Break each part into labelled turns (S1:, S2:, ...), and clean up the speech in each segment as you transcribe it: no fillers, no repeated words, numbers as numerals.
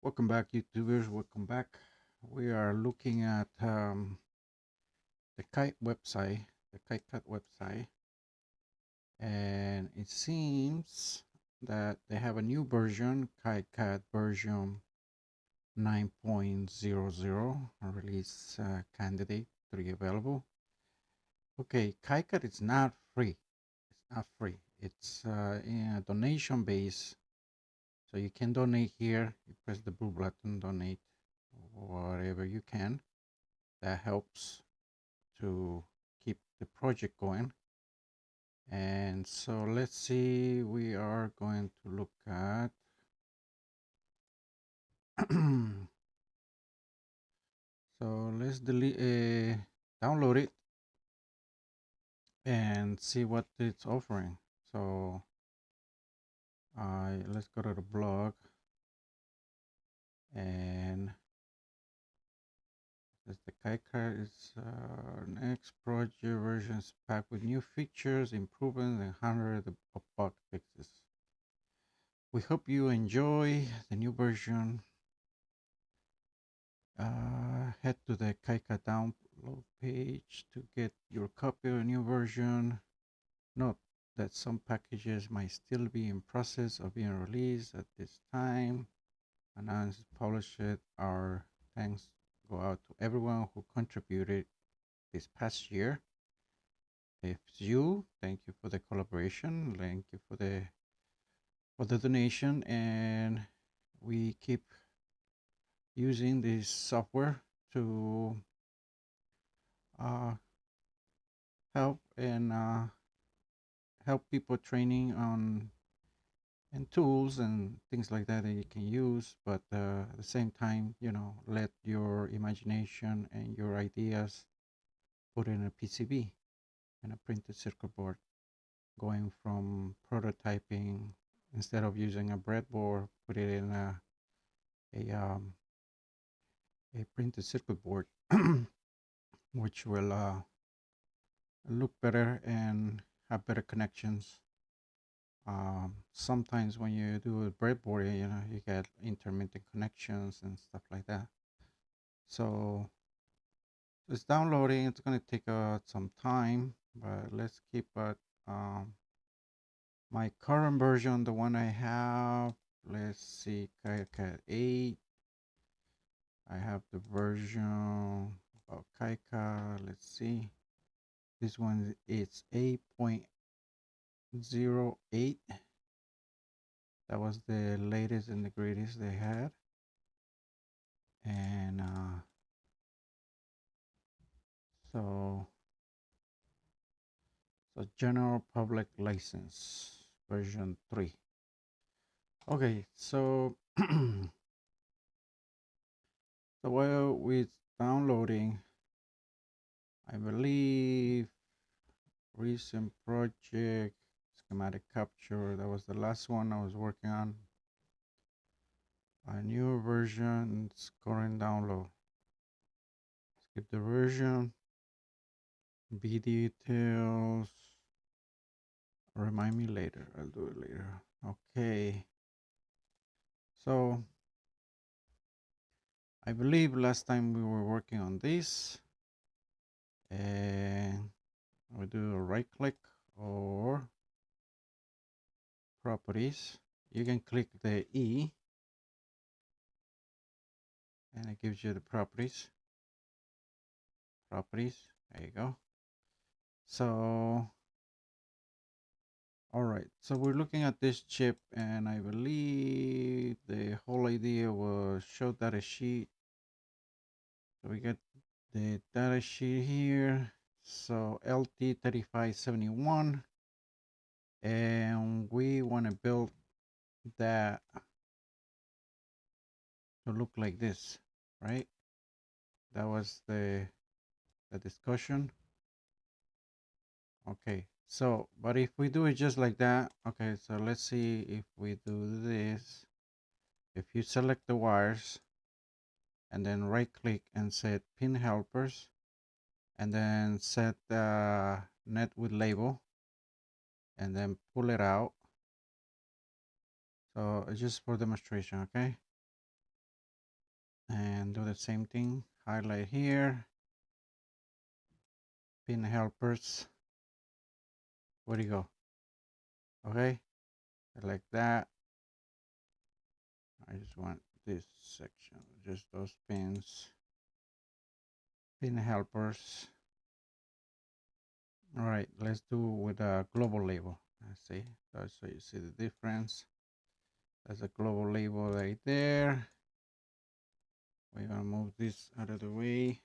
S1: Welcome back, YouTubers. Welcome back. We are looking at the KiCad website, and it seems that they have a new version, KiCad version 9.00, release candidate 3 available. Okay, KiCad is not free. It's not free. It's in a donation base. So you can donate here. You press the blue button, donate whatever you can. That helps to keep the project going. And so let's see, we are going to look at so let's download it and see what it's offering. So let's go to the blog, and the KiCad is next project versions packed with new features, improvements, and hundreds of bug fixes. We hope you enjoy the new version. Head to the KiCad download page to get your copy of a new version. Note that some packages might still be in process of being released at this time. Announced published. Our thanks go out to everyone who contributed this past year. If you, thank you for the collaboration. Thank you for the donation, and we keep using this software to help and help people training on and tools and things like that you can use, but at the same time, let your imagination and your ideas put in a PCB and a printed circuit board, going from prototyping instead of using a breadboard, put it in a printed circuit board, which will look better and have better connections. Sometimes when you do a breadboard, you get intermittent connections and stuff like that. So it's downloading. It's going to take some time, but let's keep it. My current version, the one I have, let's see, KiCad 8. I have the version of KiCad. Let's see. This one is 8.08. That was the latest and the greatest they had. And so general public license version 3. Okay, so so while we're downloading, I believe recent project schematic capture, that was the last one I was working on. A newer version, it's current download. Skip the version, B details, remind me later. I'll do it later. Okay, so I believe last time we were working on this, and we do a right click or properties. You can click the E and it gives you the properties. There you go. So all right, so we're looking at this chip, and I believe the whole idea was show data sheet. So we get the data sheet here. So LT3571, and we want to build that to look like this, right? That was the discussion. Okay, so but if we do it just like that, okay, so let's see if we do this. If you select the wires and then right click and set pin helpers, and then set net with label, and then pull it out. So it's just for demonstration, okay? and do the same thing. Highlight here, pin helpers. Where do you go? Okay, select that. I just want this section, just those pins, pin helpers. All right, let's do with a global label. Let's see, so you see the difference. There's a global label right there. We're gonna move this out of the way.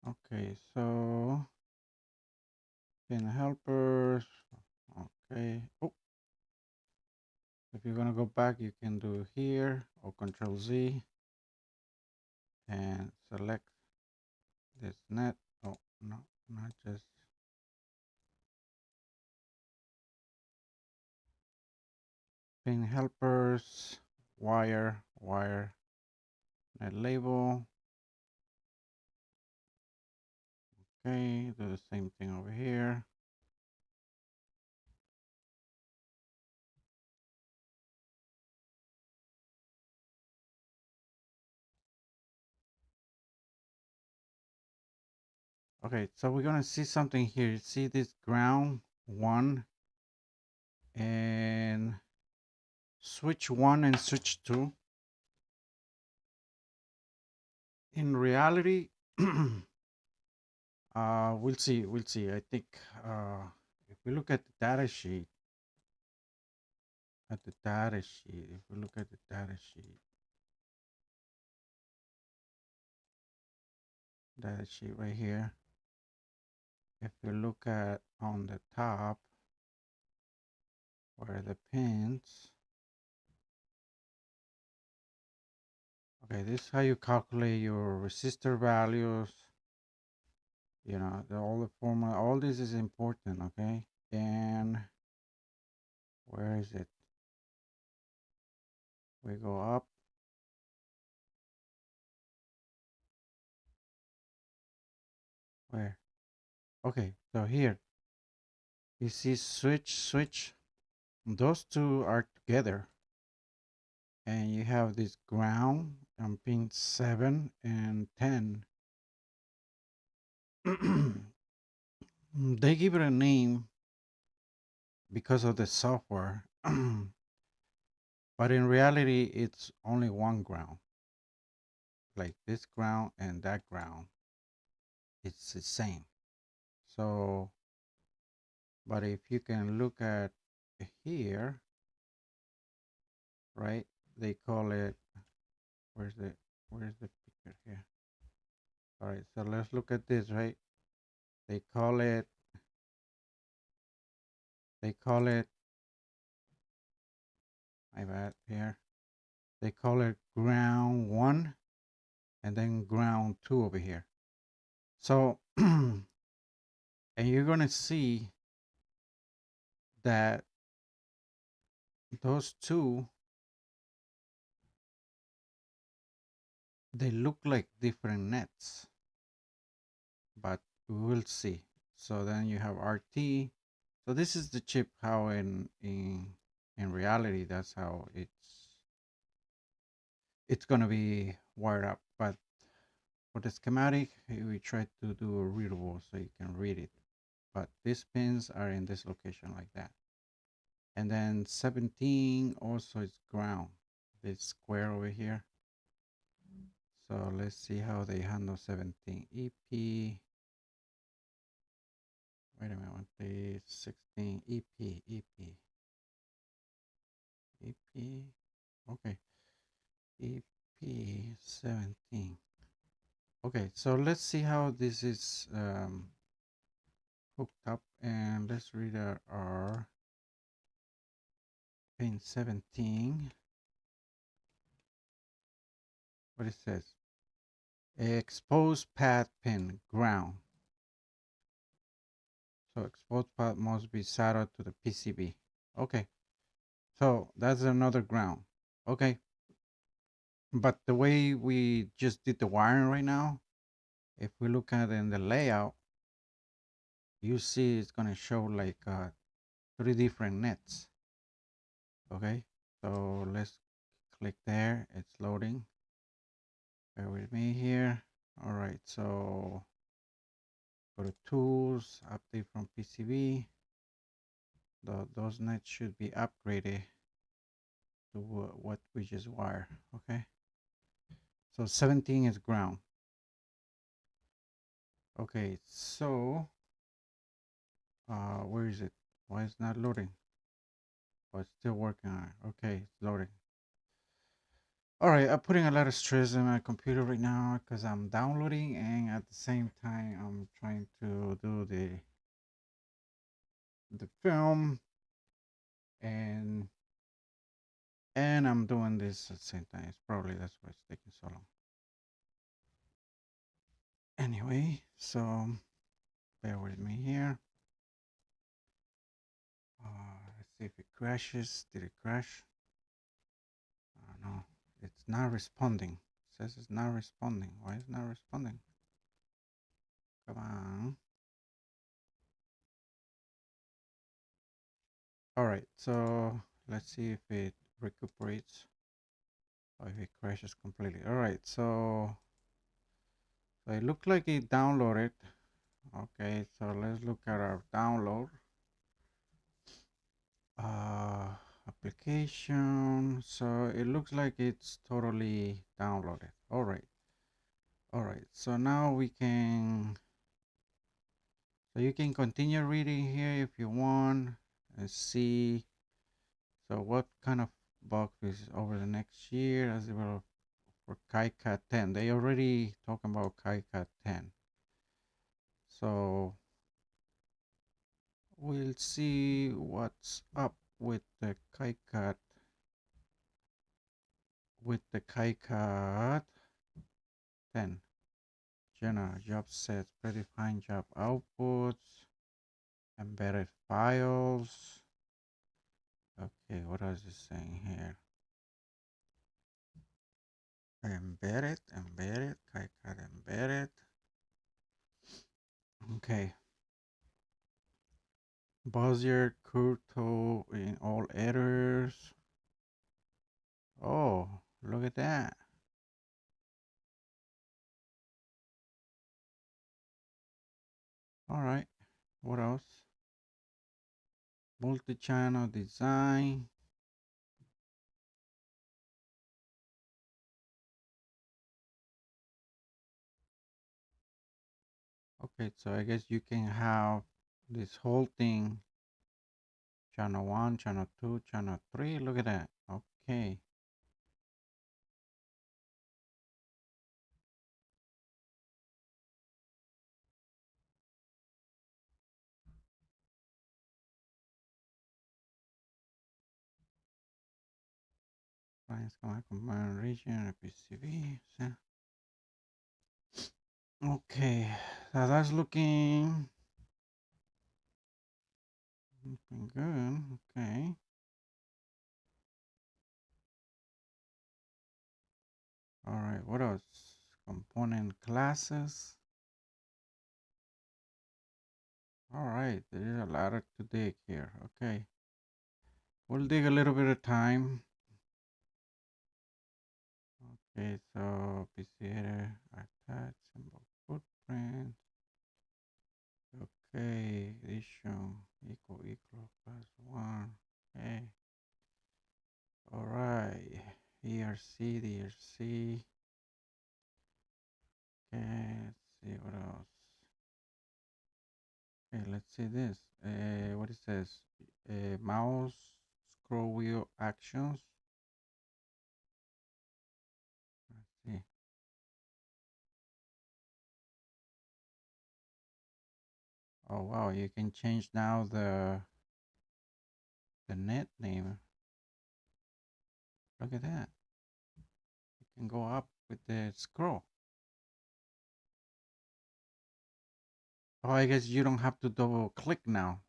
S1: Okay, so pin helpers. Okay. Oh, if you're gonna go back, you can do here or Control Z and select this net. Oh no, not just pin helpers, wire, net label. Okay, do the same thing over here. Okay, so we're gonna see something here. You see this ground one and switch one and switch two. In reality, we'll see. We'll see. I think if we look at the data sheet, if we look at the data sheet right here, if we look at on the top where the pins, okay, this is how you calculate your resistor values. You know, all the formula, all this is important, okay? And where is it? We go up. Where? Okay, so here you see switch. Those two are together, and you have this ground on pin 7 and 10. They give it a name because of the software, but in reality, it's only one ground. Like this ground and that ground, it's the same. So, but if you can look at here, right? They call it. Where's the picture here? All right, so let's look at this, right? They call it. They call it. My bad here. They call it ground one and then ground two over here. So, and you're going to see that those two, they look like different nets, but we will see. So then you have RT. So this is the chip how in reality that's how it's going to be wired up. But for the schematic, we try to do a readable so you can read it. But these pins are in this location like that. And then 17 also is ground, this square over here. So let's see how they handle 17. EP, wait a minute, the 16, EP, okay, EP 17. Okay, so let's see how this is hooked up, and let's read our pin 17. What it says, exposed path pin ground. So exposed path must be soldered to the PCB. Okay, so that's another ground. Okay, but the way we just did the wiring right now, if we look at it in the layout, you see it's gonna show like 3 different nets. Okay, so let's click there. It's loading. Bear with me here. All right, so go to tools, update from PCB. Those nets should be upgraded to what we just wire. Okay, so 17 is ground. Okay, so where is it? Why is it not loading? Oh, it's still working on it. Okay, it's loading. All right, I'm putting a lot of stress on my computer right now because I'm downloading and at the same time I'm trying to do the film and I'm doing this at the same time. It's probably that's why it's taking so long. Anyway, so bear with me here. Let's see if it crashes. Did it crash? No, it's not responding. It says it's not responding. Why is it not responding? Come on. All right, so let's see if it recuperates or if it crashes completely. All right, so it looked like it downloaded. Okay, so let's look at our download. Uh, Application. So it looks like it's totally downloaded. All right. All right. So now we can, so you can continue reading here if you want and see. So what kind of bug is over the next year as well for KiCad 10. They already talking about KiCad 10. So we'll see what's up with the KiCad 10. General job sets, predefined job outputs, embedded files. Okay, what is it saying here? Embedded, KiCad embedded. Okay. Bezier, Kurto in all editors. Oh, look at that. All right. What else? Multi-channel design. Okay, so I guess you can have this whole thing. Channel 1, channel 2, channel 3. Look at that. Okay. Clients combine region, PCB. Okay, so that's looking good. Okay. All right, what else? Component classes. All right, there is a lot to dig here. Okay, we'll dig a little bit of time. Okay, so PC header, attach, symbol footprint. Okay, issue equal plus one. Okay. All right, ERC, DRC. Okay, let's see what else. Okay, let's see this. What it says? Mouse scroll wheel actions. Let's see. Oh wow, you can change now the net name. Look at that. You can go up with the scroll. Oh, I guess you don't have to double click now,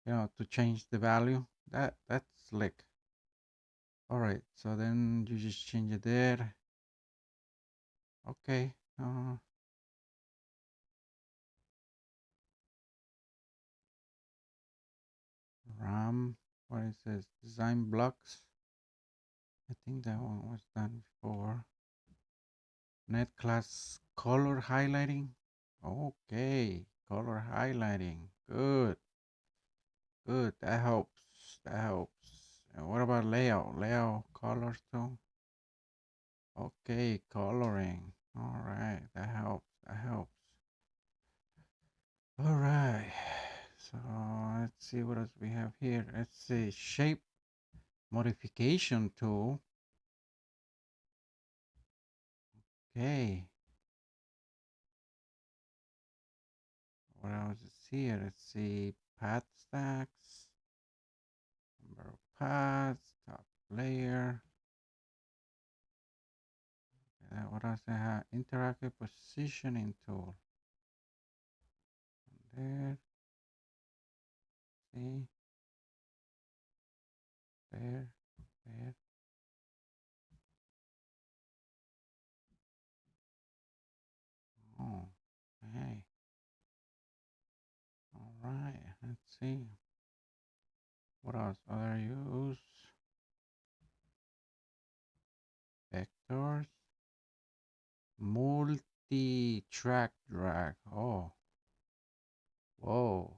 S1: to change the value. That's slick. All right, so then you just change it there. Okay. RAM. what is this? Design blocks. I think that one was done before. Net class color highlighting. Okay, color highlighting. Good, good. That helps. That helps. And what about layout? Layout colors too. Okay, coloring. All right, that helps. That helps. All right. So let's see what else we have here. Let's see shape modification tool. Okay. What else is here? Let's see path stacks, number of paths, top layer. What else I have? Interactive positioning tool. There, see, there, there. Oh, hey. All right. Let's see. What else? Other use vectors, multi-track drag. Oh, whoa.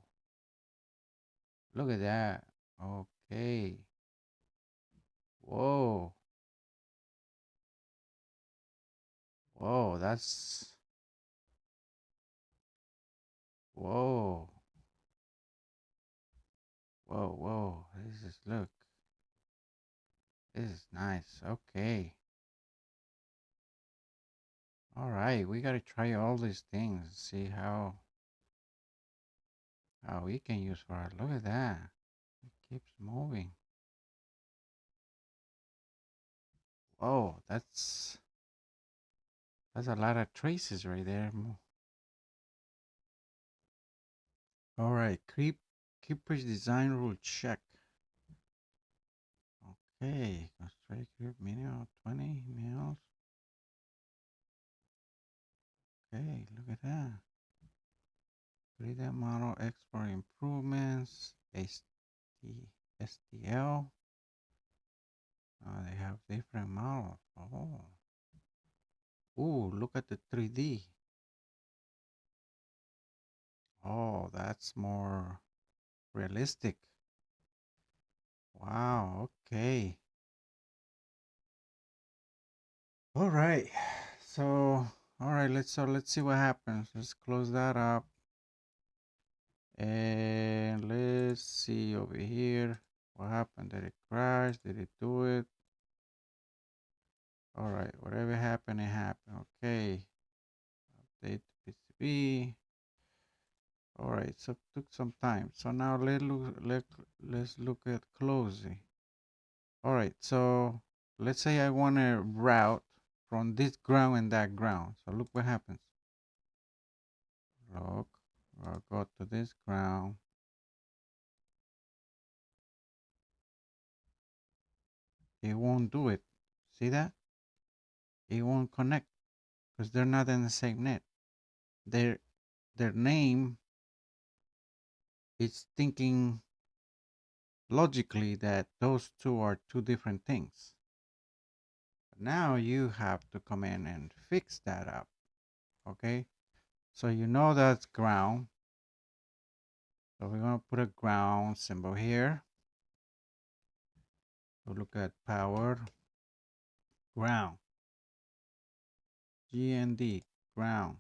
S1: Look at that. Okay. Whoa. Whoa. That's. Whoa. Whoa. Whoa. This is. Look. This is nice. Okay. All right. We got to try all these things. See how we can use for it. Look at that. It keeps moving. Whoa. That's a lot of traces right there. All right. Keepers design rule check. Okay, constraint group minimum 20 mils. Okay, look at that. 3D model export improvements, STL. They have different models. Oh, ooh, look at the 3D. Oh, that's more realistic. Wow, okay. All right. So, all right, let's see what happens. Let's close that up. And let's see over here. What happened? Did it crash? Did it do it? All right, whatever happened, it happened. Okay. Update PCB. All right, so it took some time. So now let's look at closing. All right, so let's say I want to route from this ground and that ground. So look what happens. Look, I'll go to this ground. It won't do it. See that? It won't connect because they're not in the same net. Their their name is thinking logically that those two are two different things. Now you have to come in and fix that up. Okay, so you know that's ground. So we're gonna put a ground symbol here. So look at power ground, GND ground.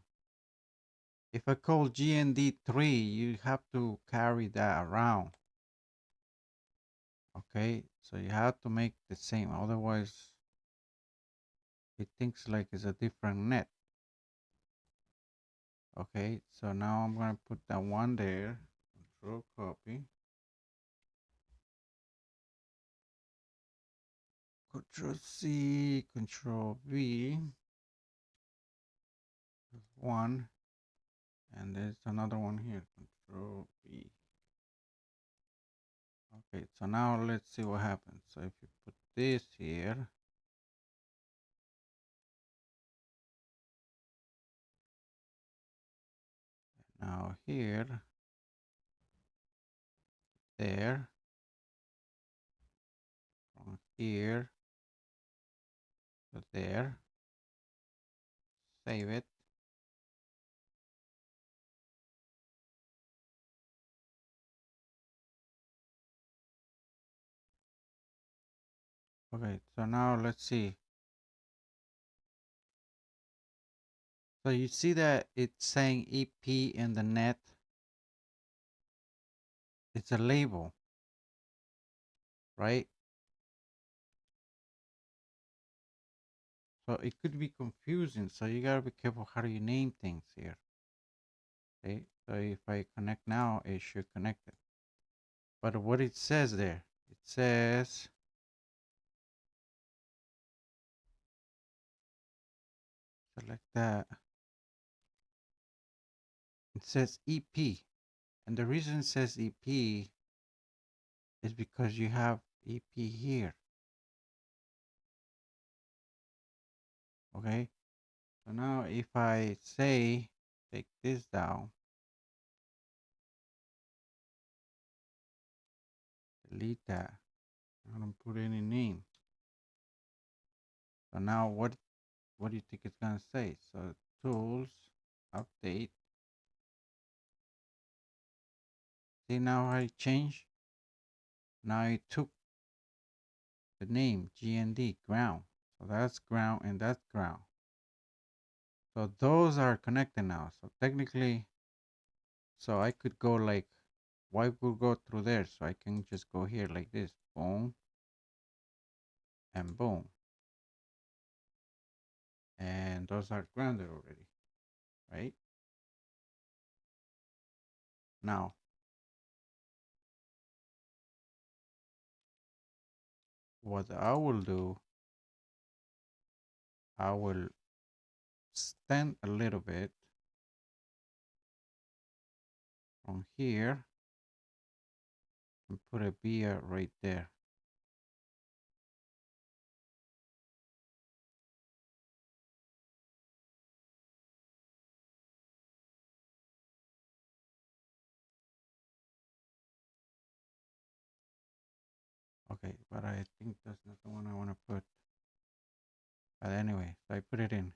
S1: If I call GND3, you have to carry that around. Okay, so you have to make the same, otherwise it thinks like it's a different net. Okay, so now I'm gonna put that one there. Control copy. Control C, Control V. There's one, and there's another one here. Control V. Okay, so now let's see what happens. So if you put this here, now here, there, here to there, save it. Okay, so now let's see. So you see that it's saying EP in the net. It's a label, right? So it could be confusing. So you gotta be careful how do you name things here. Okay, so if I connect now, it should connect it. But what it says there, it says select that. It says EP, and the reason it says EP is because you have EP here. Okay, so now if I say take this down, delete that, I don't put any name. So now what do you think it's gonna say? So tools, update. See now how it changed? Now it took the name GND ground. So that's ground and that's ground. So those are connected now. So technically, so I could go like, why would go through there? So I can just go here like this, boom, and boom. And those are grounded already, right? Now, what I will do, I will stand a little bit from here and put a beer right there. Okay, but I think that's not the one I want to put. But anyway, so I put it in.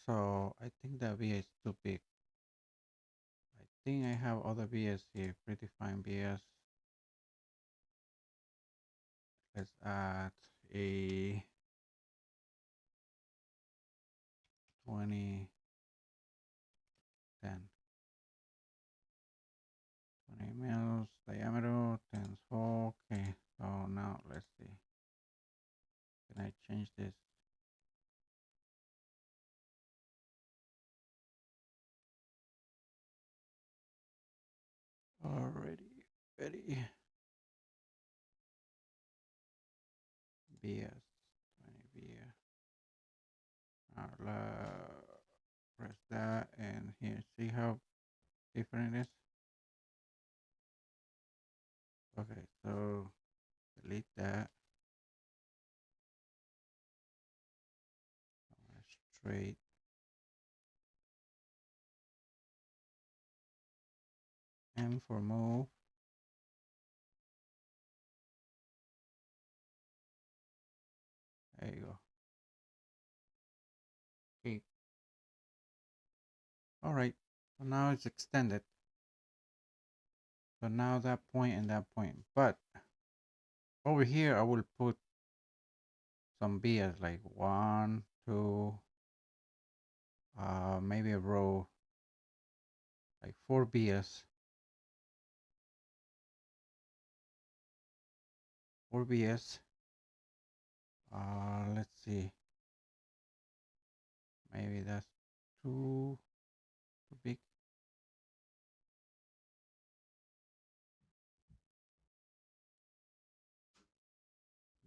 S1: So I think that VS is too big. I think I have other VS here, predefined VS. Let's add a 20, 10, 20 mils diameter, 10 4. Okay, so now let's see. Can I change this? Already, ready. VS, 20 VS. Press that and here, see how different it is? Okay, so delete that. Straight. M for move. There you go. Okay. All right. So now it's extended. So now that point and that point. But over here, I will put some BS like 1, 2, maybe a row like 4 BS. 4 BS. Let's see. Maybe that's too big.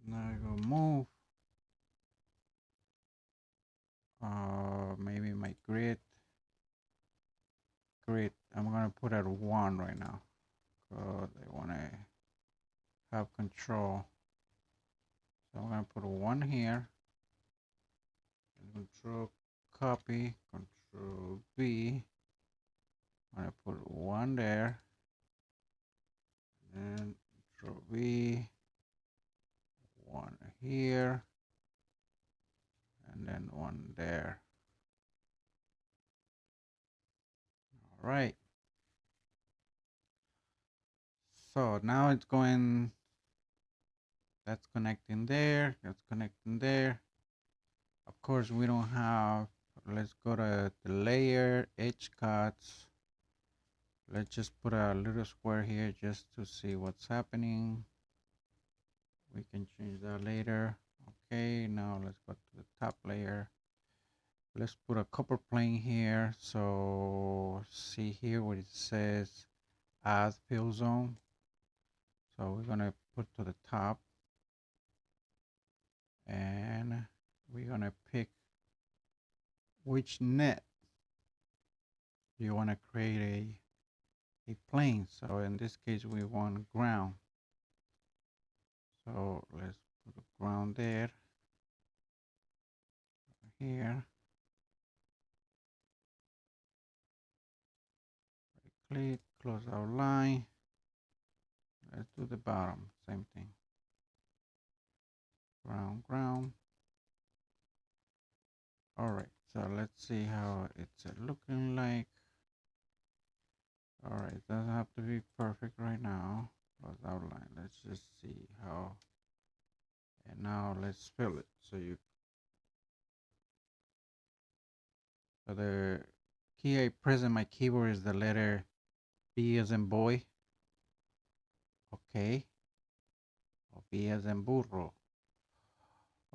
S1: Now I go move. Maybe my grid. I'm gonna put at 1 right now. Cause I wanna have control. So I'm gonna put a 1 here. Control copy. Control V. I'm gonna put 1 there. be one here and then one there. All right. So now it's going, that's connecting there, that's connecting there. Of course, we don't have, let's go to the layer, edge cuts. Let's just put a little square here just to see what's happening. We can change that later. Okay, now let's go to the top layer. Let's put a copper plane here. So see here what it says, add fill zone. So we're gonna put to the top and we're gonna pick which net you wanna create a plane. So in this case, we want ground. So let's put a ground there, here. Click, close our line. Let's do the bottom, same thing. Ground, ground. All right, so let's see how it's looking like. All right, doesn't have to be perfect right now. Close outline. Let's just see how. And now let's fill it. So the key I press on my keyboard is the letter B as in boy. Okay. Or B as in burro.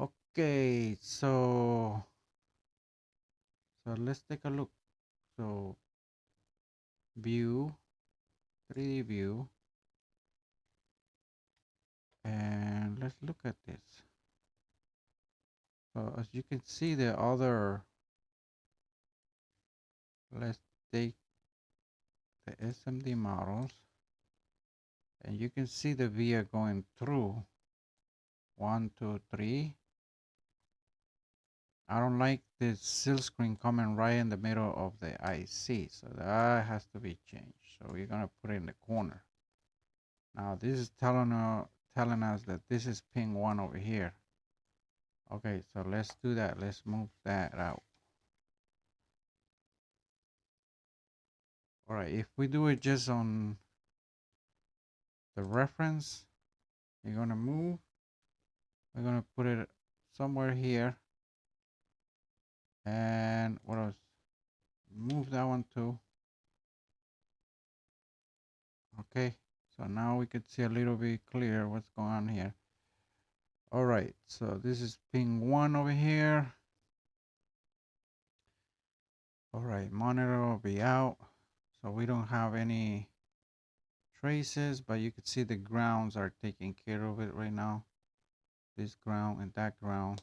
S1: Okay, so let's take a look. So view, 3D view, and let's look at this. So as you can see, the other, let's take the SMD models, and you can see the via going through 1, 2, 3. I don't like this seal screen coming right in the middle of the IC, so that has to be changed. So we're gonna put it in the corner. Now this is telling us that this is pin 1 over here. Okay, so let's do that. Let's move that out. All right, if we do it just on the reference, you're gonna move. We're gonna put it somewhere here. And what else? Move that one too. Okay, so now we can see a little bit clear what's going on here. All right, so this is ping 1 over here. All right, monitor will be out. So we don't have any traces, but you can see the grounds are taking care of it right now. This ground and that ground.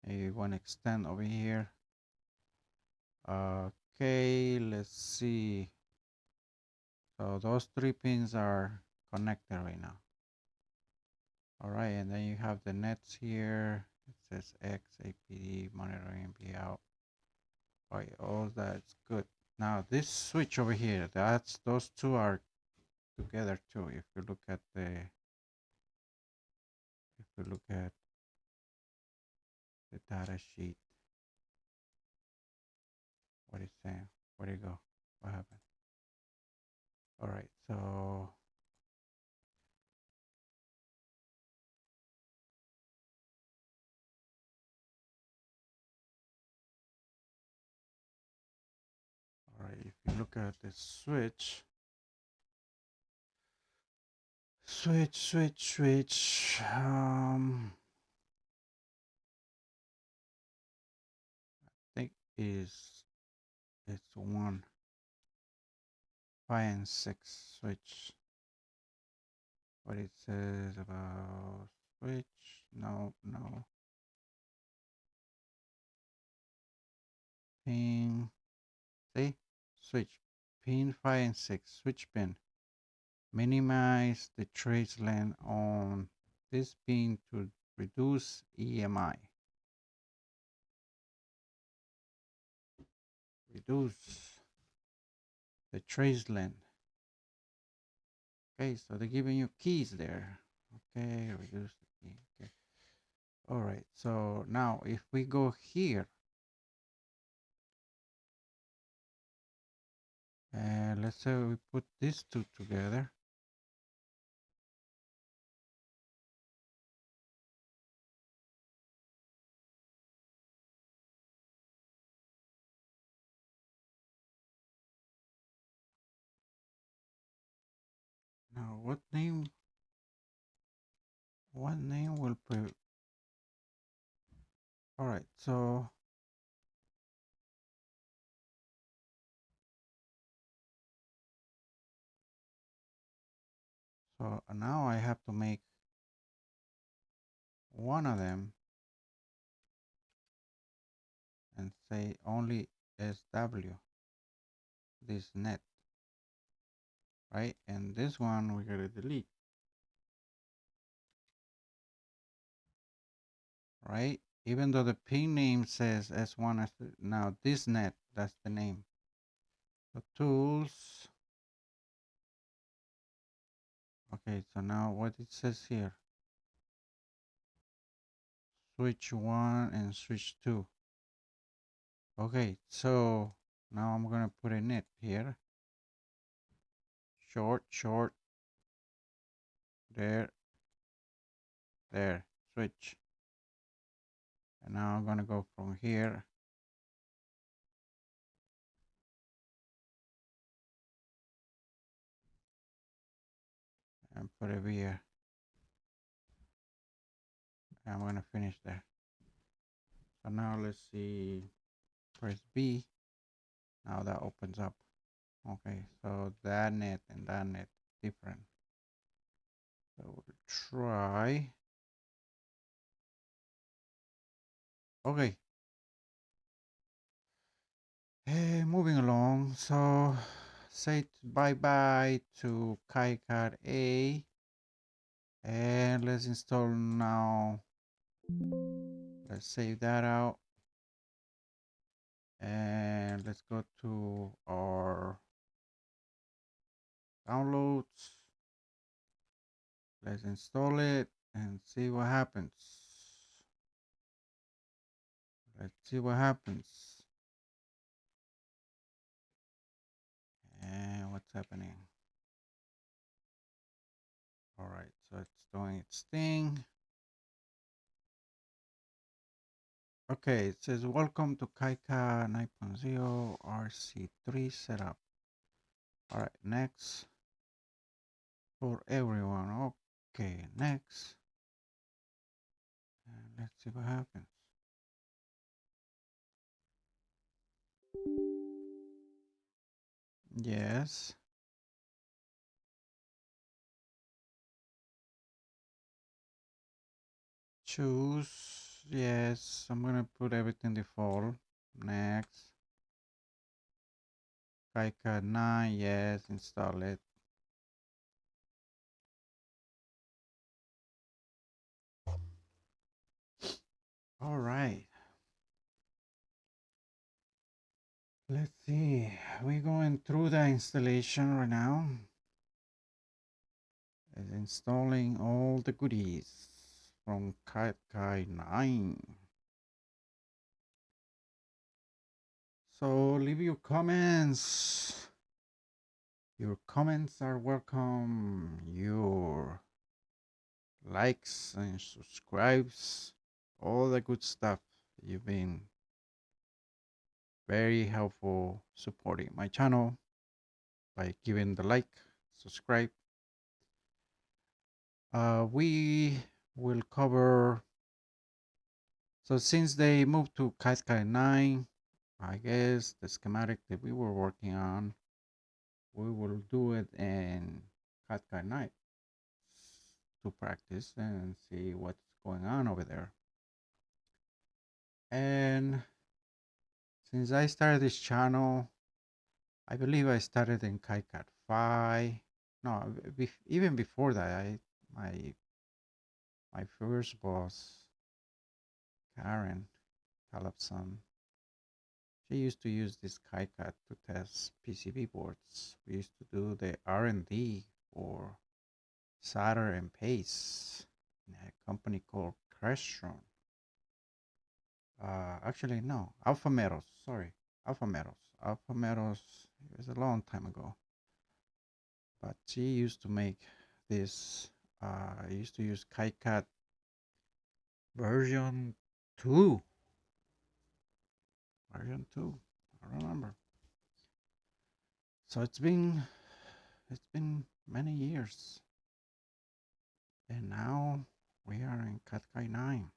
S1: And you want to extend over here. Okay, let's see. So those 3 pins are connected right now. All right, and then you have the nets here. It says X, APD, monitoring, be out. All right, all that's good. Now this switch over here, those 2 are together too. If you look at the data sheet, what it's saying. Where'd it go? What happened? All right, so all right, if you look at the switch, I think it's 1, 5, and 6 switch. What it says about switch? No. Pin. See? Switch. Pin 5 and 6. Switch pin. Minimize the trace length on this pin to reduce EMI. Reduce the trace length. Okay, so they're giving you keys there. Okay, reduce the key. Okay. All right, so now if we go here, and let's say we put these two together. Now, what name will pre? All right, so now I have to make one of them and say only SW, this net, right? And this one we gotta delete, right? Even though the pin name says S1, now this net, that's the name. So tools. Okay, so now what it says here, switch 1 and switch 2. Okay, so now I'm gonna put a net here. Short, there, switch. And now I'm gonna go from here and put it here. And I'm gonna finish there. So now let's see, press B. Now that opens up. Okay, so that net and that net different. So we'll try. Okay. Hey, moving along. So say bye-bye to KiCad A. And let's install now. Let's save that out. And let's go to our downloads. Let's install it and see what happens. Let's see what happens. And what's happening? All right, so it's doing its thing. Okay, it says welcome to KiCad 9.0 RC3 setup. All right, next for everyone. Okay, next. And let's see what happens. Yes. Choose. Yes, I'm gonna put everything default. Next. KiCad 9. Yes, install it. All right. Let's see. We're going through the installation right now. It's installing all the goodies from KiCad 9. So leave your comments. Your comments are welcome. Your likes and subscribes, all the good stuff. You've been very helpful supporting my channel by giving the like, subscribe. We will cover. So since they moved to KiCad 9, I guess the schematic that we were working on, we will do it in KiCad 9 to practice and see what's going on over there. And since I started this channel, I believe I started in KiCad 5. No, even before that, my first boss, Karen Calapson, she used to use this KiCad to test PCB boards. We used to do the R&D for Solder and paste. A company called Crestron. Actually, no. Alpha Metals. Sorry. Alpha Metals. Alpha Metals. It was a long time ago. But she used to make this. I used to use KiCad version 2. Version 2. I remember. So it's been many years. And now we are in KiCad 9.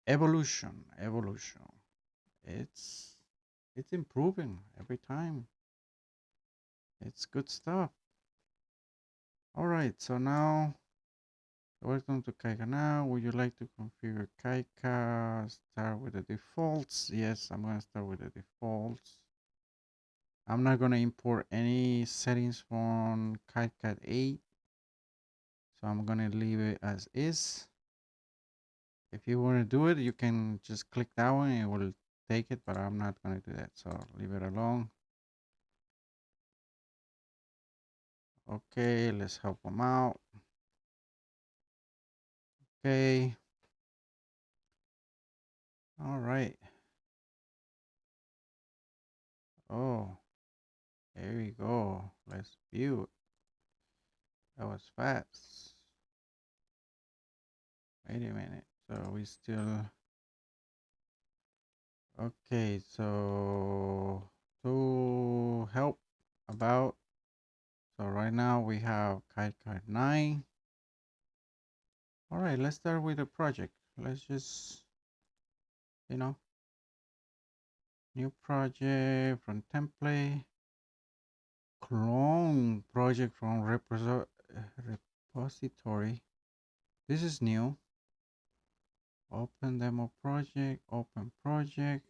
S1: Evolution. It's it's improving every time. It's good stuff. All right, so now welcome to KiCad now. Would you like to configure KiCad? Start with the defaults. Yes, I'm gonna start with the defaults. I'm not gonna import any settings from KiCad 8. So I'm gonna leave it as is. If you want to do it, you can just click that one and it will take it, but I'm not gonna do that. So leave it alone. Okay, let's help them out. Okay. All right. Oh, there we go. Let's view it. That was fast. Wait a minute. So we still. Okay, so to help about. So right now we have KiCad 9. All right, let's start with the project. Let's just, you know, new project from template. Clone project from repository. This is new. Open demo project, open project.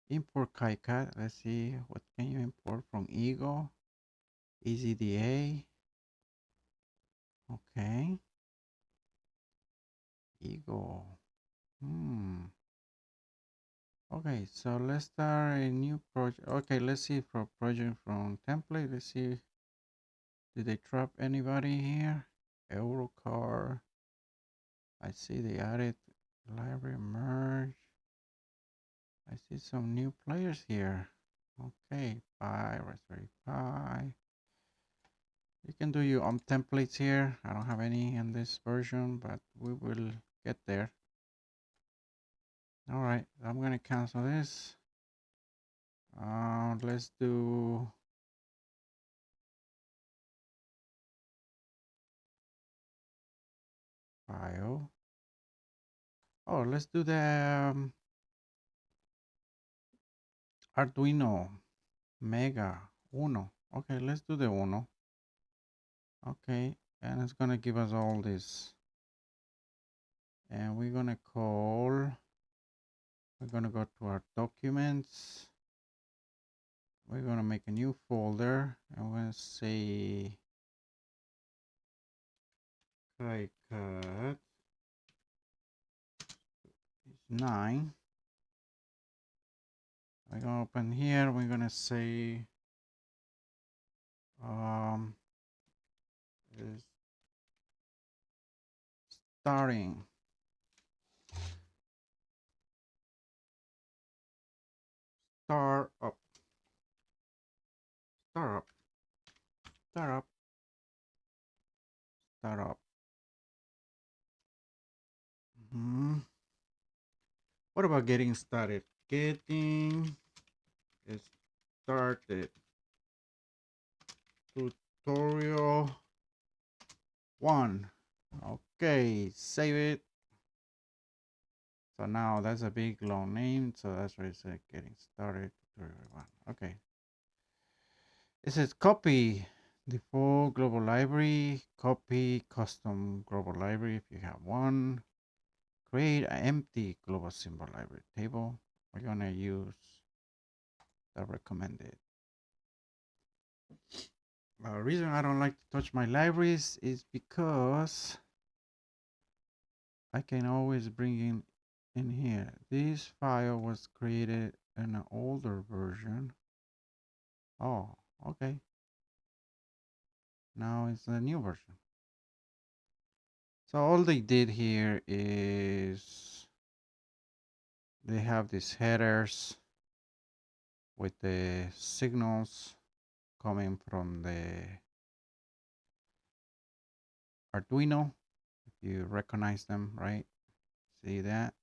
S1: Import KiCad. Let's see what can you import from Ego. EasyDA. Okay. Ego. Okay, so let's start a new project. Okay, let's see for project from template. Let's see. Did they drop anybody here? Eurocar. I see they added library merge. I see some new players here. Okay, Pi, Raspberry Pi. You can do your own templates here. I don't have any in this version, but we will get there. All right, I'm gonna cancel this. Let's do file. Oh, let's do the Arduino Mega Uno. Okay, let's do the Uno. Okay, and it's gonna give us all this. And we're gonna go to our documents. We're gonna make a new folder and we're gonna say KiCad 9. We're gonna open here. We're gonna say is starting. Start up. Start up. Start up. Start up. What about getting started? Getting started. Tutorial 1. Okay, save it. So now that's a big long name. So that's why it said getting started. Tutorial 1. Okay. It says copy default global library, copy custom global library if you have one. Create an empty global symbol library table. We're gonna use the recommended. The reason I don't like to touch my libraries is because I can always bring in here. This file was created in an older version. Oh, okay. Now it's the new version. So all they did here is they have these headers with the signals coming from the Arduino. If you recognize them, right? See that?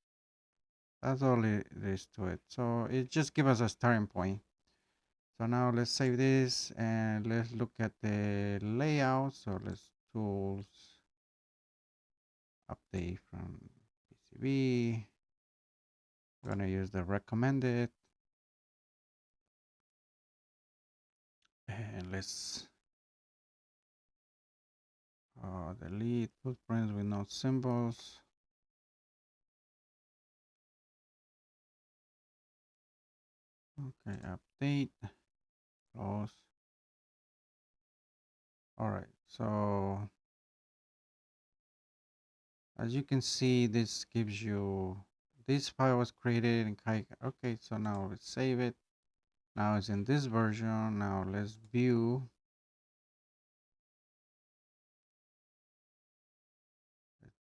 S1: That's all it is to it. So it just gives us a starting point. So now let's save this and let's look at the layout. So let's tools, update from PCB. We're gonna use the recommended. And let's delete footprints with no symbols. Okay, update, close. All right, so as you can see, this gives you, this file was created in KiCad. Okay, so now let's save it. Now it's in this version. Now let's view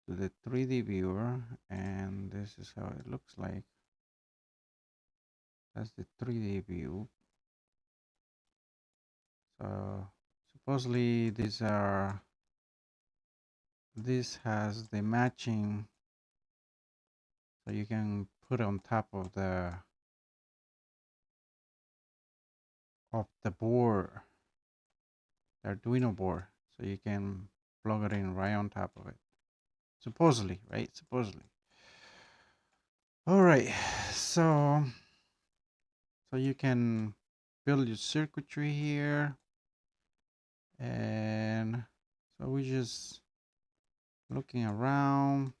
S1: to the 3D viewer, and this is how it looks like. That's the 3D view. So supposedly these are, this has the matching, so you can put on top of the board, the Arduino board, so you can plug it in right on top of it. Supposedly, right? Supposedly. All right, so you can build your circuitry here, and so we just looking around.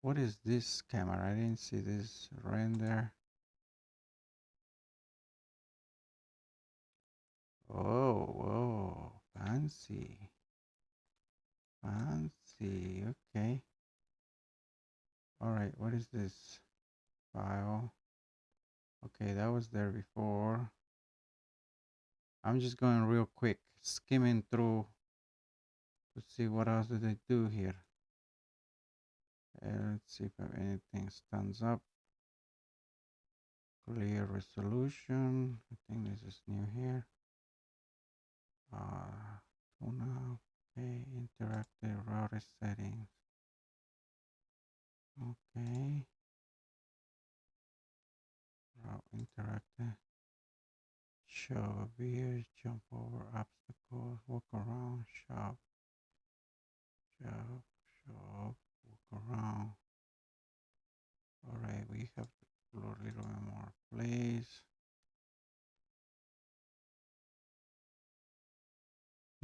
S1: What is this camera? I didn't see this render. Oh, whoa, fancy, fancy. Okay. All right, what is this file? Okay, that was there before. I'm just going real quick, skimming through to see what else did they do here. Let's see if anything stands up. Clear resolution. I think this is new here. Tune. Okay, interactive router settings. Okay. Route interactive. Show views, jump over obstacles, walk around, shop, shop, shop, walk around. All right, we have to explore a little bit more place.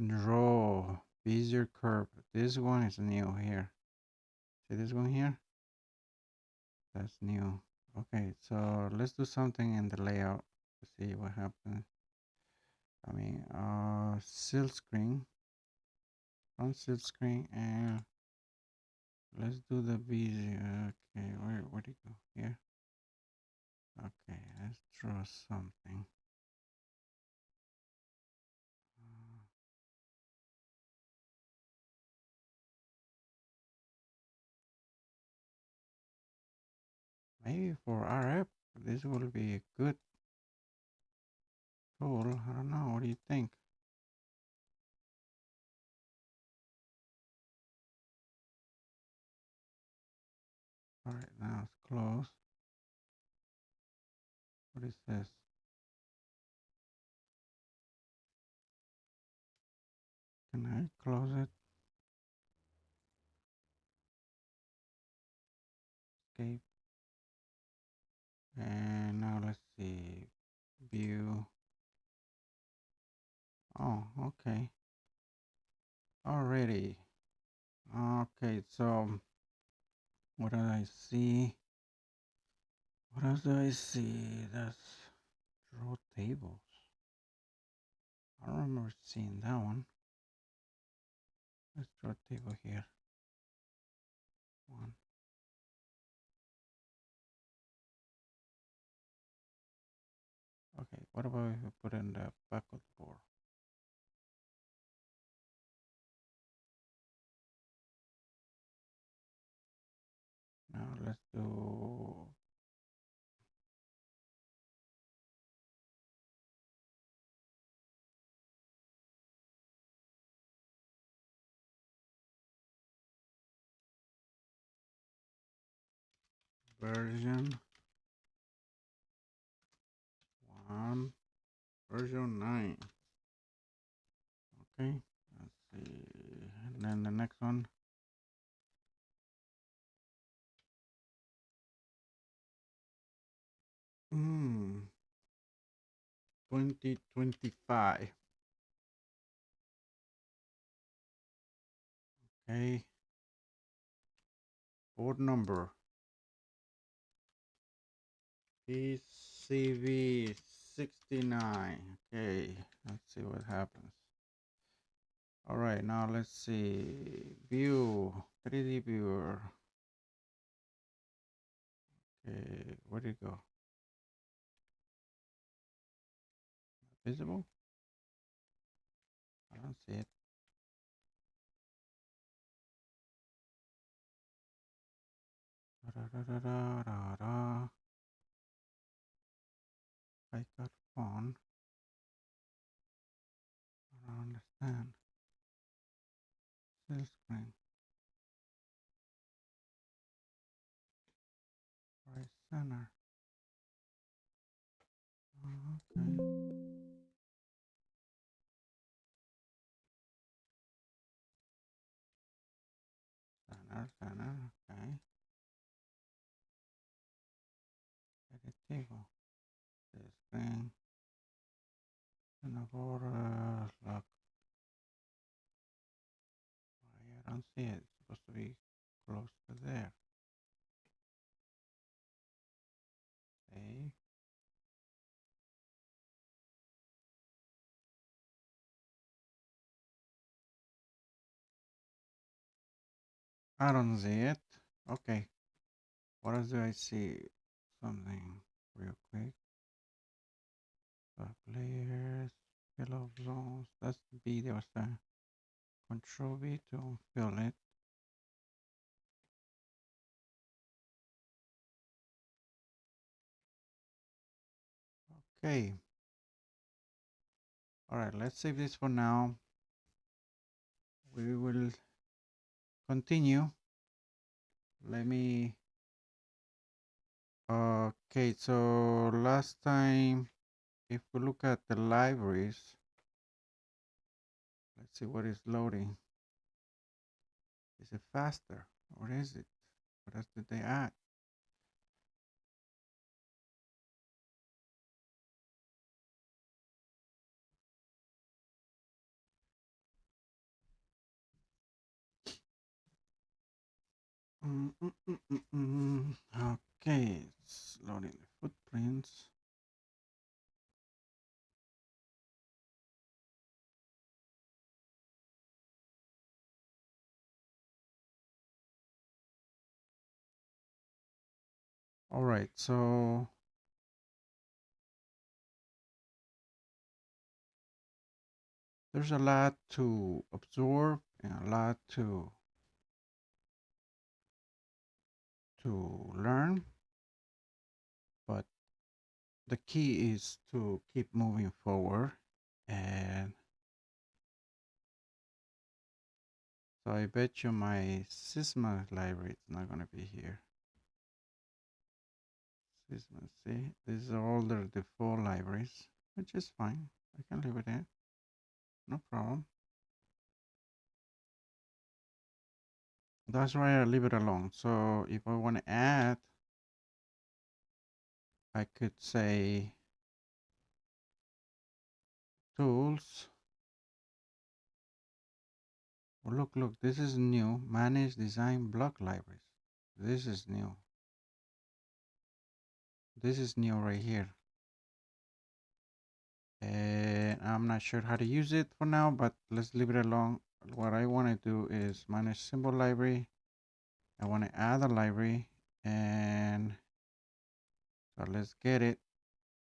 S1: Draw, Bezier curve. This one is new here. See this one here? That's new. Okay, so let's do something in the layout to see what happens. I mean, silk screen, on silk screen, and let's do the Bezier. Okay, where'd it go? Here. Okay, let's draw something. Maybe for RF, this will be a good tool. I don't know. What do you think? All right, now it's closed. What is this? Can I close it? Escape. And now let's see. View. Oh, okay. Already. Okay, so what do I see? What else do I see? That's draw tables. I don't remember seeing that one. Let's draw a table here. One. Okay, what about if we put in the back of the board? version 1, version 9. Okay, let's see. And then the next one. 2025. Okay, board number PCV 69. Okay, let's see what happens. All right, now let's see. View, 3D viewer. Okay, where did it go? Visible? I don't see it. Da, da, da, da, da, da. I got font. I don't understand. Full screen. Right center. Okay. Center. Okay. Edit table. Full screen. And the border. Look. I don't see it. It's supposed to be close to there. Okay. I don't see it. Okay. What else do I see? Something real quick. Layers, fill of zones. That's B. There was the control V to fill it. Okay. All right. Let's save this for now. We will continue. Let me. Okay. So last time, if we look at the libraries, let's see what is loading. Is it faster? Or is it? What else did they add? Okay, it's loading the footprints. All right, so there's a lot to absorb and a lot to learn, but the key is to keep moving forward. And so I bet you my Sysma library is not going to be here. Sysma, see, these are all the default libraries, which is fine. I can live with it, no problem. That's why I leave it alone. So if I want to add, I could say tools. Oh, look, this is new. Manage design block libraries. This is new. This is new right here. And I'm not sure how to use it for now, but let's leave it alone. What I want to do is manage symbol library. I want to add a library, and so let's get it.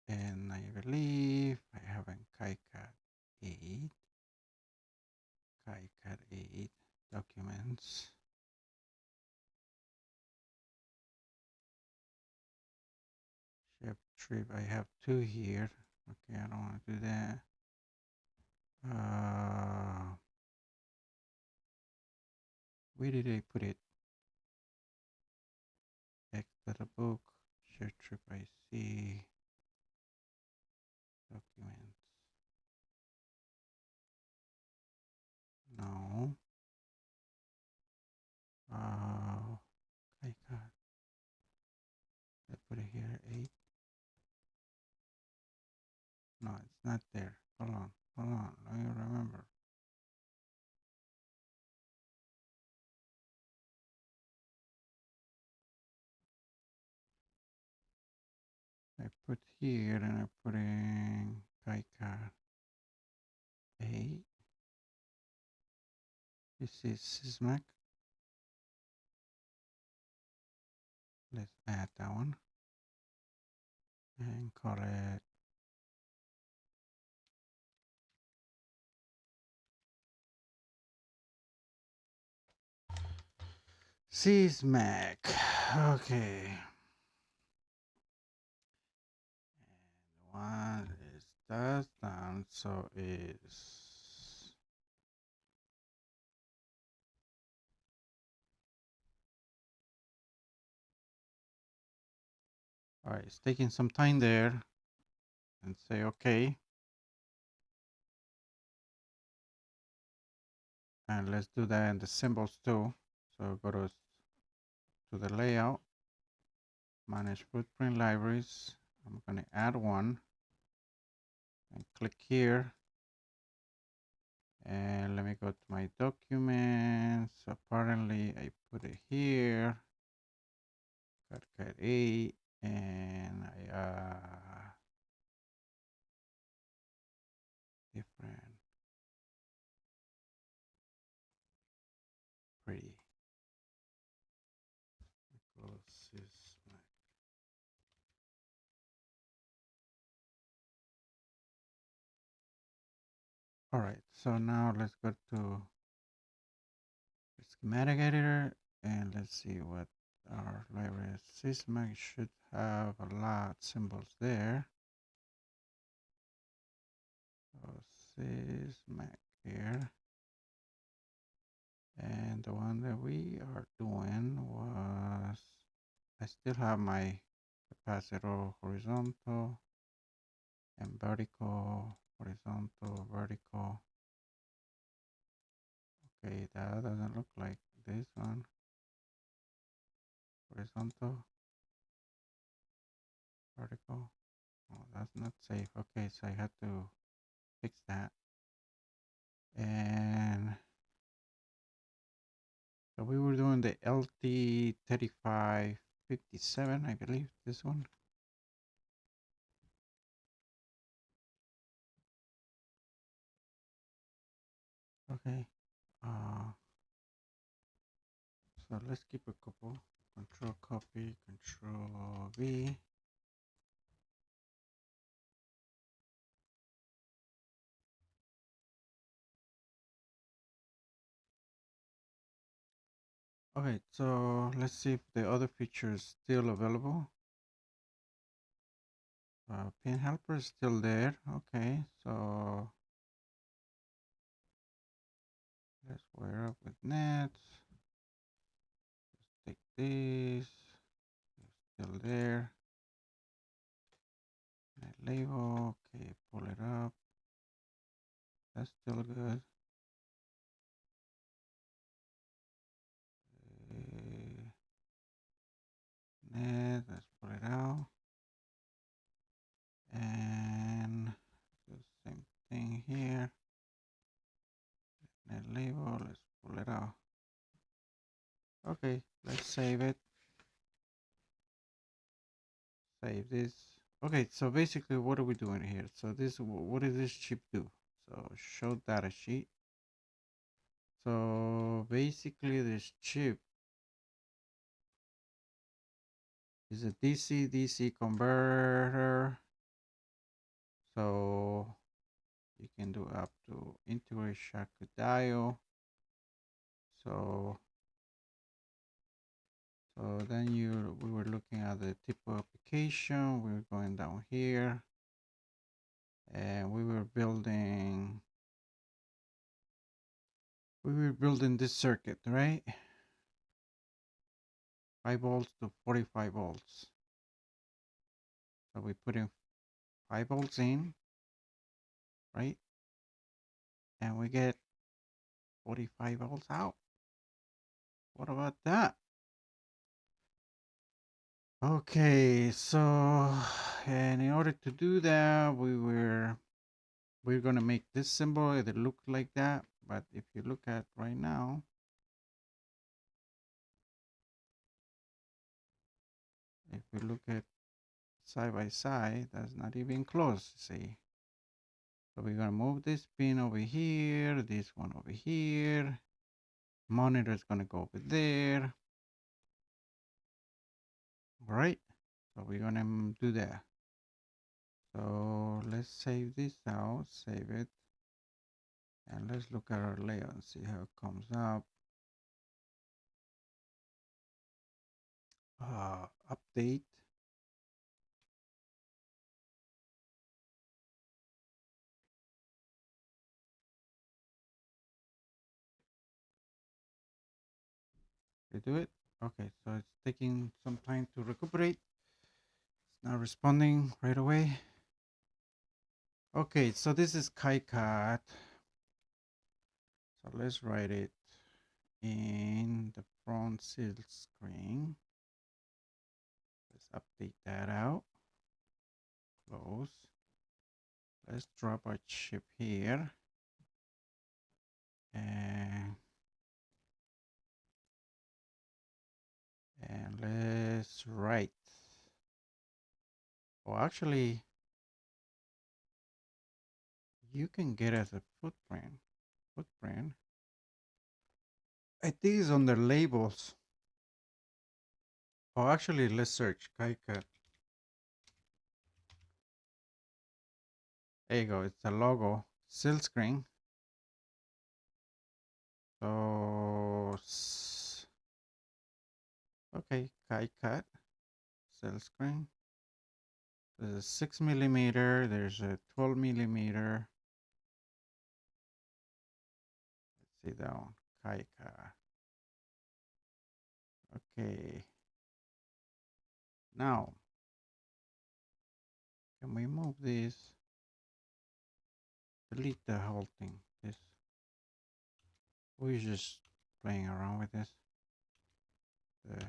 S1: And I believe I have in KiCad 8. KiCad 8 documents. Chef trip. I have 2 here. Okay, I don't want to do that. Where did I put it? Data book, share trip IC, documents. No. KiCad. I put it here, 8. No, it's not there. Hold on. Let me remember. I put here and I put in KiCad 8. This is Sysmac. Let's add that one and call it Sysmac. Okay. And one is that's done, so is all right. It's taking some time there, and say okay, and let's do that in the symbols too. So go to the layout, manage footprint libraries. I'm going to add one and click here. And let me go to my documents. Apparently I put it here. KiCad 8 and I different pretty close. All right, so now let's go to the schematic editor and let's see what our library is. Sysmac should have a lot of symbols there. So Sysmac here. And the one that we are doing was, I still have my capacitor horizontal and vertical, horizontal, vertical. Okay, that doesn't look like this one. Horizontal, vertical. Oh, that's not safe. Okay, so I had to fix that. And so we were doing the LT3557, I believe, this one. Okay. So let's keep a couple. Control copy, Control V. Okay, so let's see if the other feature is still available. Pin helper is still there. Okay, so let's wire up with nets. Let's take this. It's still there. Net label. Okay, pull it up. That's still good. Net. Let's pull it out. And the same thing here. Net label. Let's pull it out. Okay, let's save it. Save this. Okay, so basically what are we doing here? So this, what does this chip do? So show data sheet. So basically this chip is a DC-DC converter. So you can do up to integrate shackle dial. So then we were looking at the typical application. We were going down here and we were building this circuit, right? 5 volts to 45 volts. So we put in 5 volts in, right? And we get 45 volts out. What about that? Okay, so and in order to do that, we're gonna make this symbol it look like that. But if you look at right now, if we look at side by side, that's not even close. See, so we're gonna move this pin over here, this one over here. Monitor is gonna go over there. All right, so we're gonna do that. So let's save this out, save it, and let's look at our layout and see how it comes up. Update. You do it? Okay, so it's taking some time to recuperate. It's not responding right away. Okay, so this is KiCad. So let's write it in the front silk screen. Let's update that out. Close. Let's drop our chip here. And let's write. Oh, actually, you can get as a footprint. Footprint. I think it's on the labels. Oh, actually, let's search KiCad. There you go. It's a logo. Silk screen. So, okay, KiCad. Silk screen. There's a 6 millimeter. There's a 12 millimeter. Let's see that one. KiCad. Okay. Now, can we move this? Delete the whole thing. This. We're just playing around with this. The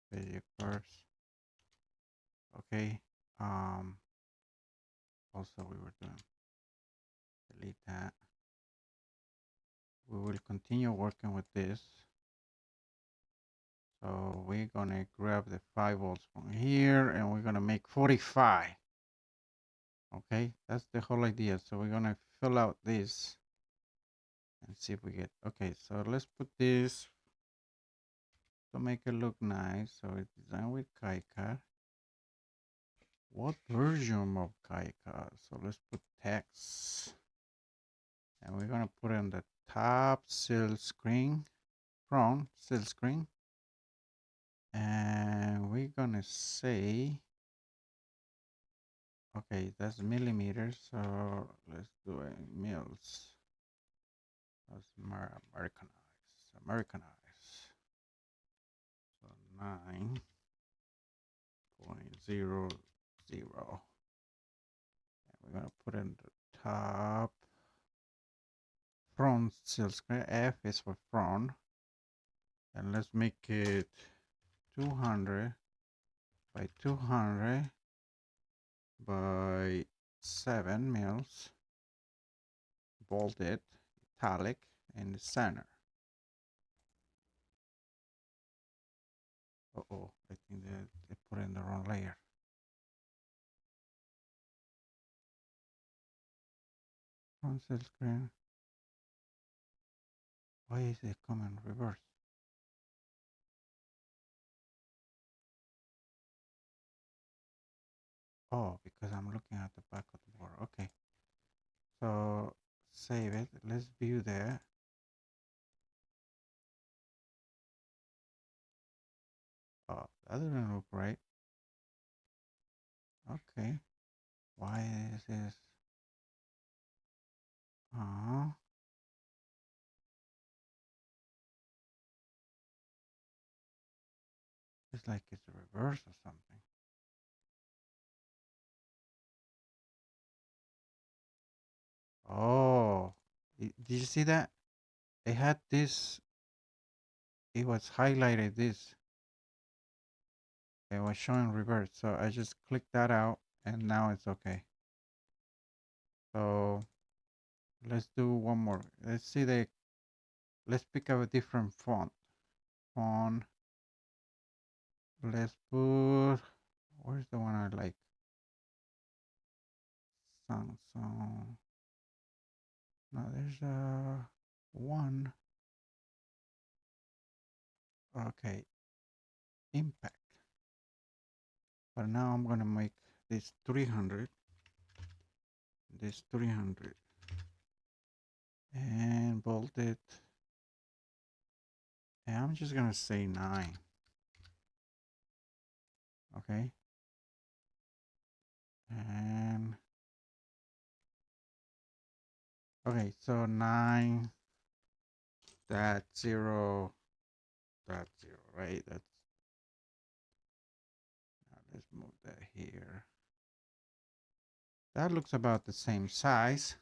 S1: video curves. Okay. Also we were doing delete that. We will continue working with this. So we're gonna grab the 5 volts from here and we're gonna make 45. Okay, that's the whole idea. So we're gonna fill out this and see if we get, okay, so let's put this to make it look nice. So it's designed with KiCad. What version of KiCad? So let's put text. And we're gonna put it on the top silk screen, front silk screen. And we're gonna say, okay, that's millimeters. So let's do it in mils. That's Americanized. So 9.00. And we're gonna put in the top front silk screen. F is for front. And let's make it 200 by 200 by 7 mils. Bolded, italic, in the center. Uh-oh, I think they put in the wrong layer. Front silk screen. Why is it coming reverse? Oh, because I'm looking at the back of the board. Okay. So save it. Let's view that. Oh, that doesn't look right. Okay. Why is this? Uh, like it's reverse or something. Oh, did you see that? It had this, it was highlighted this. It was showing reverse. So I just clicked that out and now it's okay. So let's do one more. Let's see let's pick up a different font. Let's put, where's the one I like? Samsung. No, there's one. Okay, impact. But now I'm gonna make this 300. This 300. And bold it. And I'm just gonna say 9. Okay. And okay, so 9 dot 0 dot 0, right? That's, now let's move that here. That looks about the same size,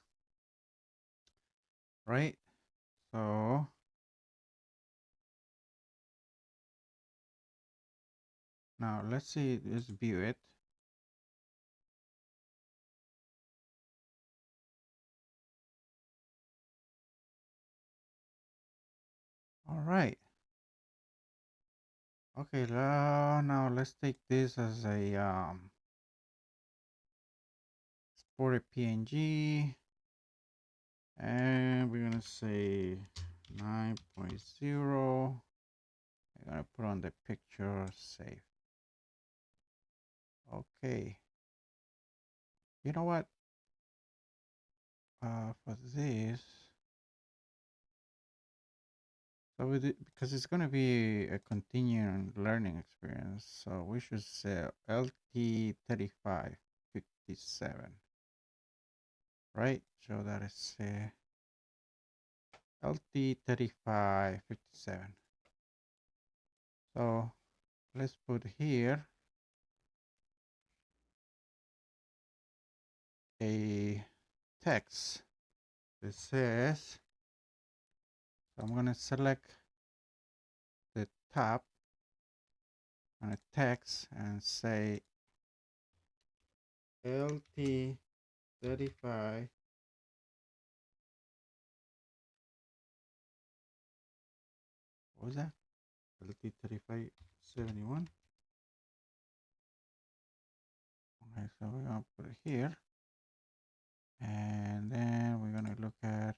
S1: right? So now let's see, let's view it. All right. Okay, now let's take this as a exported PNG, and we're gonna say 9.0. I'm gonna put on the picture, save. Okay. You know what? For this, so with it, because it's gonna be a continuing learning experience, so we should say LT3557, right? So that is LT3557. So let's put here a text that says, so I'm going to select the tab on a text and say LT35, what was that? LT3571. Okay, so we're going to put it here. And then we're going to look at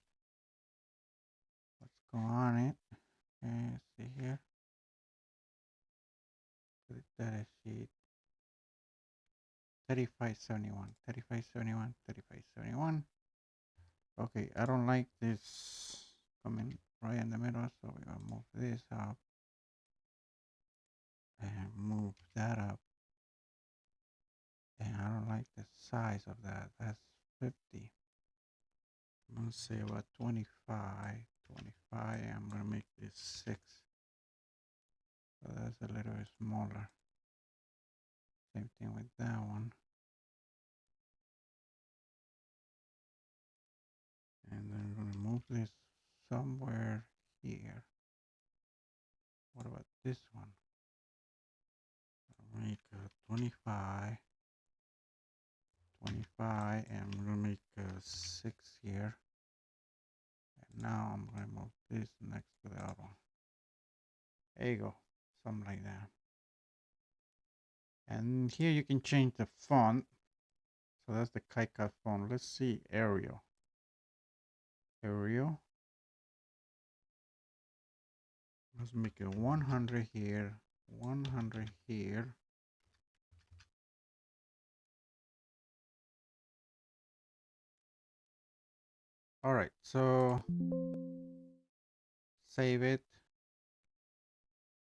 S1: what's going on it. Okay, let's see here. The data sheet 3571, 3571, 3571. Okay, I don't like this coming right in the middle, so we're gonna move this up and move that up. And I don't like the size of that. That's 50. I'm gonna say about 25. 25. I'm gonna make this 6. So that's a little bit smaller. Same thing with that one. And then we're gonna move this somewhere here. What about this one? I'll make 25. 25, and we're gonna make 6 here. And now I'm gonna move this next to the other one. There you go, something like that. And here you can change the font. So that's the KiCad font. Let's see Arial. Arial. Let's make it 100 here, 100 here. All right, so save it.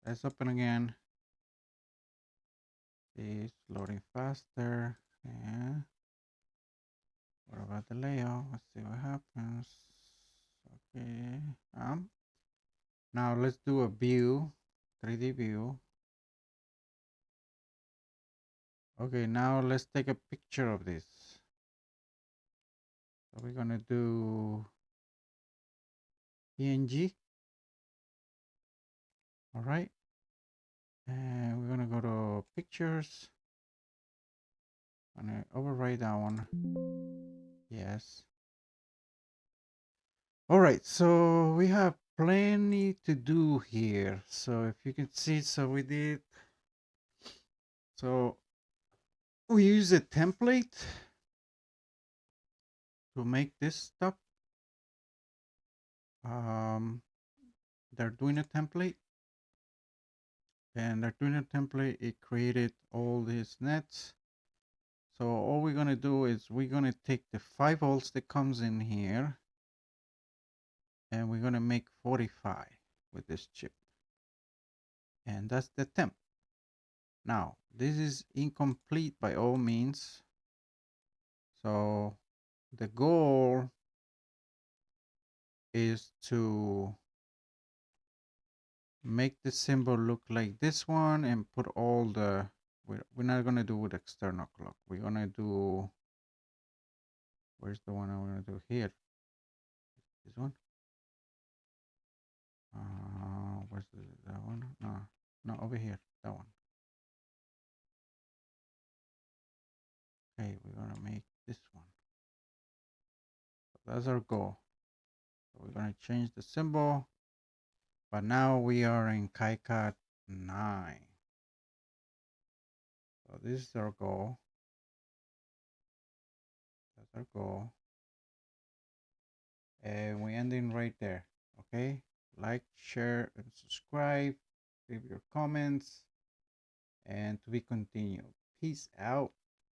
S1: Let's open again. It's loading faster. Yeah. What about the layout? Let's see what happens. Okay. Now let's do a view, 3D view. Okay, now let's take a picture of this. So we're gonna do PNG. All right. And we're gonna go to pictures. I'm gonna overwrite that one. Yes. All right, so we have plenty to do here. So if you can see, so we use a template to make this stuff. They're doing a template, and they're doing a template. It created all these nets. So all we're gonna do is we're gonna take the 5 volts that comes in here, and we're gonna make 45 with this chip, and that's the temp. Now this is incomplete by all means. So the goal is to make the symbol look like this one and put all the, we're not going to do with external clock. We're going to do, where's the one I'm going to do here? This one? Where's that one? No, over here, that one. Okay, we're going to make this one. So that's our goal. So we're going to change the symbol, but now we are in KiCad 9. So this is our goal. That's our goal. And we're ending right there. Okay, like, share, and subscribe. Leave your comments, and to be continued. Peace out.